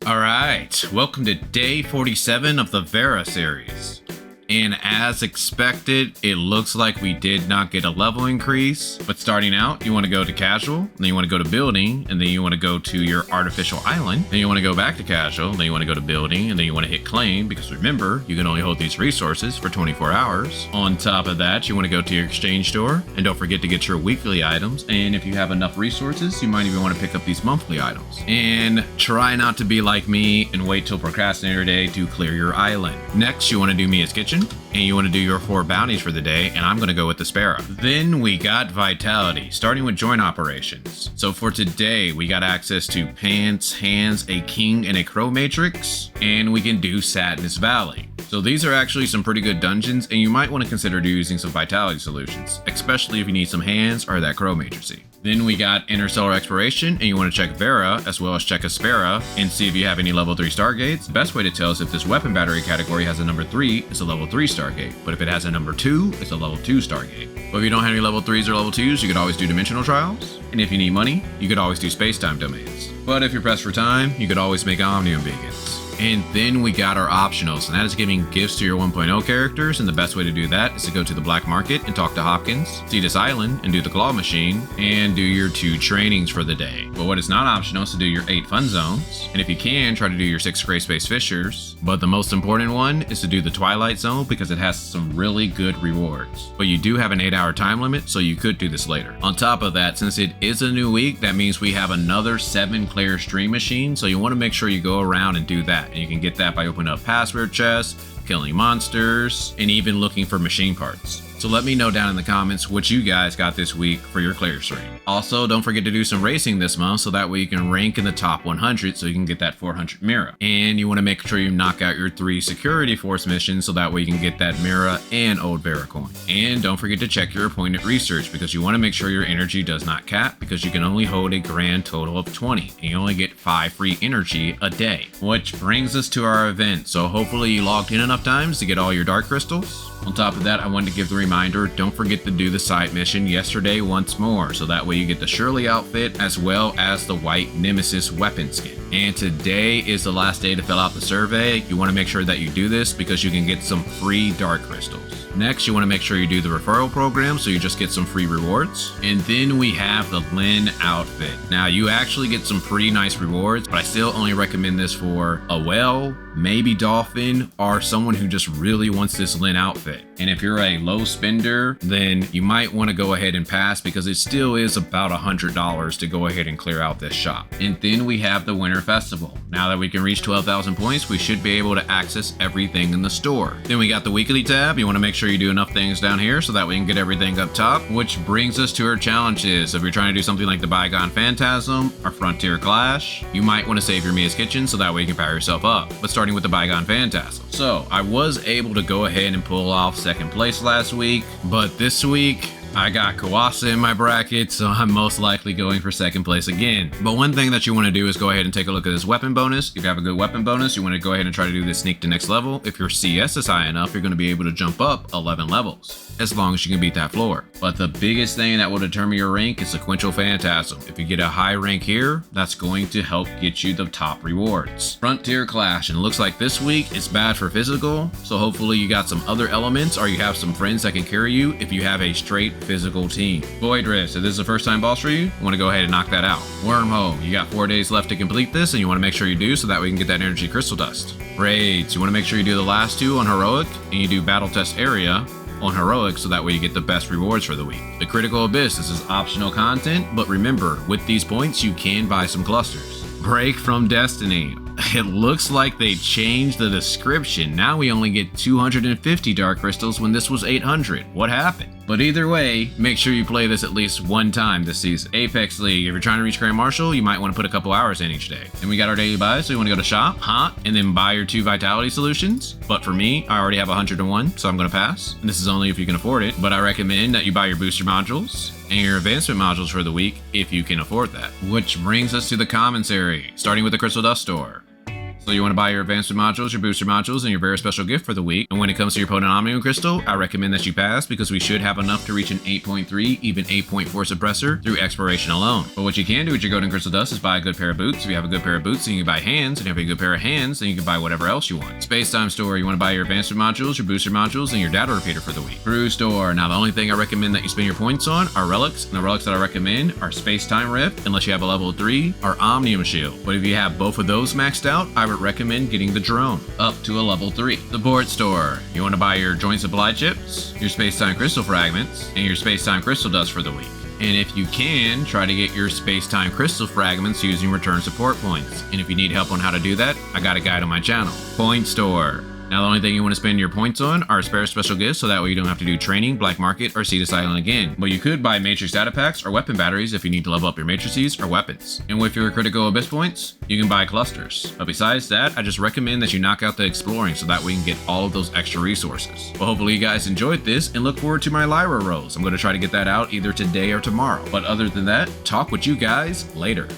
Alright, welcome to day 47 of the Vera series. And as expected, it looks like we did not get a level increase. But starting out, you want to go to casual, then you want to go to building, and then you want to go to your artificial island. Then you want to go back to casual, then you want to go to building, and then you want to hit claim, because remember, you can only hold these resources for 24 hours. On top of that, you want to go to your exchange store, and don't forget to get your weekly items. And if you have enough resources, you might even want to pick up these monthly items. And try not to be like me and wait till Procrastinator Day to clear your island. Next, you want to do Mia's Kitchen, and you want to do your 4 bounties for the day, and I'm going to go with the Sparrow. Then we got Vitality, starting with joint operations. So for today, we got access to Pants, Hands, a King, and a Crow Matrix, and we can do Sadness Valley. So these are actually some pretty good dungeons, and you might want to consider using some Vitality solutions, especially if you need some hands or that Crow Matrixy. Then we got Interstellar Exploration, and you want to check Vera, as well as check Aspera, and see if you have any level 3 Stargates. The best way to tell is if this weapon battery category has a number 3, it's a level 3 Stargate, but if it has a number 2, it's a level 2 Stargate. But if you don't have any level 3s or level 2s, you could always do Dimensional Trials, and if you need money, you could always do Space-Time Domains. But if you're pressed for time, you could always make Omnium Beacons. And then we got our optionals, and that is giving gifts to your 1.0 characters, and the best way to do that is to go to the black market and talk to Hopkins, see this island and do the claw machine, and do your 2 trainings for the day. But what is not optional is to do your 8 fun zones, and if you can, try to do your 6 Greyspace fishers. But the most important one is to do the Twilight zone because it has some really good rewards. But you do have an 8-hour time limit, so you could do this later. On top of that, since it is a new week, that means we have another 7-player stream machine, so you want to make sure you go around and do that. And you can get that by opening up password chests, killing monsters, and even looking for machine parts. So let me know down in the comments what you guys got this week for your clear stream. Also, don't forget to do some racing this month so that way you can rank in the top 100 so you can get that 400 Mira. And you want to make sure you knock out your 3 security force missions so that way you can get that Mira and old Vera coin. And don't forget to check your appointed research because you want to make sure your energy does not cap because you can only hold a grand total of 20 and you only get 5 free energy a day. Which brings us to our event. So hopefully you logged in enough times to get all your dark crystals. On top of that, I wanted to give the reminder, don't forget to do the side mission yesterday once more, so that way you get the Shirli outfit as well as the white Nemesis weapon skin. And today is the last day to fill out the survey. You want to make sure that you do this because you can get some free dark crystals. Next, you want to make sure you do the referral program so you just get some free rewards. And then we have the Lynn outfit. Now, you actually get some pretty nice rewards, but I still only recommend this for a whale, maybe dolphin, or someone who just really wants this Lynn outfit. And if you're a low spender, then you might want to go ahead and pass because it still is about $100 to go ahead and clear out this shop. And then we have the Winter Festival. Now that we can reach 12,000 points, we should be able to access everything in the store. Then we got the weekly tab. You want to make sure you do enough things down here so that we can get everything up top, which brings us to our challenges. If you're trying to do something like the Bygone Phantasm or Frontier Clash, you might want to save your Mia's Kitchen so that way you can power yourself up. But starting with the Bygone Phantasm. So I was able to go ahead and pull off 2nd place last week, but this week I got Kawasa in my bracket, so I'm most likely going for 2nd place again. But one thing that you want to do is go ahead and take a look at this weapon bonus. If you have a good weapon bonus, you want to go ahead and try to do this sneak to next level. If your CS is high enough, you're going to be able to jump up 11 levels, as long as you can beat that floor. But the biggest thing that will determine your rank is Sequential Phantasm. If you get a high rank here, that's going to help get you the top rewards. Frontier Clash, and it looks like this week it's bad for physical, so hopefully you got some other elements or you have some friends that can carry you if you have a straight physical team. Void Rift, if this is a first time boss for you want to go ahead and knock that out. Wormhole, you got 4 days left to complete this and you want to make sure you do so that we can get that energy crystal dust. Raids, you want to make sure you do the last 2 on heroic and you do battle test area on heroic so that way you get the best rewards for the week. The Critical Abyss, this is optional content, but remember, with these points you can buy some clusters. Break from Destiny. It looks like they changed the description. Now we only get 250 dark crystals when this was 800. What happened? But either way, make sure you play this at least 1 time this season. Apex League, if you're trying to reach Grand Marshal, you might want to put a couple hours in each day. And we got our daily buys, so you want to go to shop, hunt, and then buy your 2 vitality solutions. But for me, I already have 101, so I'm going to pass. And this is only if you can afford it, but I recommend that you buy your booster modules and your advancement modules for the week if you can afford that. Which brings us to the commissary, starting with the Crystal Dust Store. So you want to buy your advancement modules, your booster modules, and your very special gift for the week. And when it comes to your potent omnium crystal, I recommend that you pass because we should have enough to reach an 8.3, even 8.4 suppressor through exploration alone. But what you can do with your golden crystal dust is buy a good pair of boots. If you have a good pair of boots, then you can buy hands. And if you have a good pair of hands, then you can buy whatever else you want. Space Time Store, you want to buy your advancement modules, your booster modules, and your data repeater for the week. Brew Store, now the only thing I recommend that you spend your points on are relics, and the relics that I recommend are Space Time Rift, unless you have a level 3, or Omnium Shield. But if you have both of those maxed out, I would recommend getting the drone up to a level 3. The Board Store, you want to buy your joint supply chips, your Space Time Crystal Fragments, and your Space Time Crystal Dust for the week. And if you can, try to get your space-time crystal fragments using return support points. And if you need help on how to do that, I got a guide on my channel. Point Store. Now the only thing you want to spend your points on are spare special gifts, so that way you don't have to do training, black market, or see this island again. But you could buy matrix data packs or weapon batteries if you need to level up your matrices or weapons. And with your critical abyss points, you can buy clusters. But besides that, I just recommend that you knock out the exploring so that we can get all of those extra resources. Well, hopefully you guys enjoyed this and look forward to my Lyra rolls. I'm going to try to get that out either today or tomorrow. But other than that, talk with you guys later.